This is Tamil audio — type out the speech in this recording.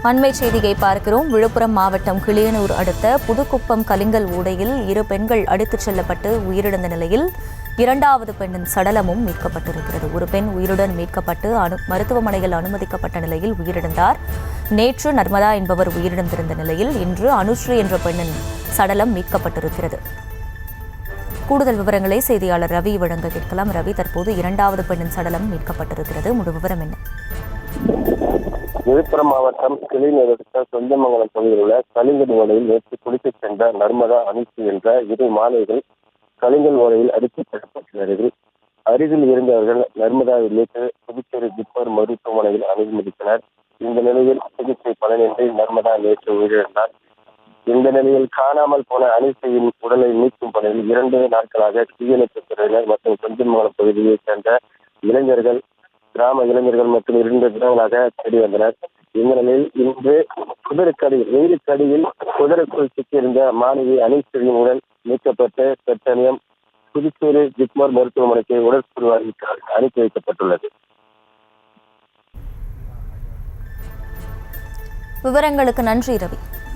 அண்மை செய்தியை பார்க்கிறோம். விழுப்புரம் மாவட்டம் கிளியனூர் அடுத்த புதுக்குப்பம் கலிங்கல் ஓடையில் 2 பெண்கள் அடித்துச் செல்லப்பட்டு உயிரிழந்த நிலையில் 2வது பெண்ணின் சடலமும் மீட்கப்பட்டிருக்கிறது. ஒரு பெண் உயிருடன் மீட்கப்பட்டு மருத்துவமனையில் அனுமதிக்கப்பட்ட நிலையில் உயிரிழந்தார். நேற்று நர்மதா என்பவர் உயிரிழந்திருந்த நிலையில் இன்று அனுஸ்ரீ என்ற பெண்ணின் சடலம் மீட்கப்பட்டிருக்கிறது. கூடுதல் விவரங்களை செய்தியாளர் ரவி வழங்க கேட்கலாம். ரவி, தற்போது 2வது பெண்ணின் சடலம் மீட்கப்பட்டிருக்கிறது. முழு விவரம் என்ன? விழுப்புரம் மாவட்டம் கிளிநீர் அடுத்த சொந்தமங்கலம் பகுதியில் உள்ள கலிங்கல் ஓடையில் நேற்று குளிக்கச் சென்ற நர்மதா, அனுஸ்ரீ என்ற 2 மாணவிகள் கலிங்கல் ஓடையில் அடித்துச் செல்லப்பட்டனர். அருகில் இருந்தவர்கள் நர்மதாவை மீட்டு புதுச்சேரி ஜிப்மர் மருத்துவமனையில் அனுமதித்தனர். இந்த நிலையில் சிகிச்சை பலனின்றி நர்மதா நேற்று உயிரிழந்தார். இந்த நிலையில் காணாமல் போன அனுஸ்ரீயின் உடலை மீட்கும் பணியில் 2 நாட்களாக தீயணைப்புத் துறையினர் மற்றும் சொந்தமங்கலம் பகுதியைச் சேர்ந்த இளைஞர்கள், கிராம இளைஞர்கள் மற்றும் 2 தினங்களாக தேடி வந்தனர். இந்த நிலையில் இன்று வெயிலுக்கடியில் குதிரைக்குள் சிக்கியிருந்த மாணவி அனுஸ்ரீயின் உடல் மீட்கப்பட்டு தற்சமயம் புதுச்சேரி ஜிப்மர் மருத்துவமனைக்கு உடற்கூறு அனுப்பி வைக்கப்பட்டுள்ளது. விவரங்களுக்கு நன்றி ரவி.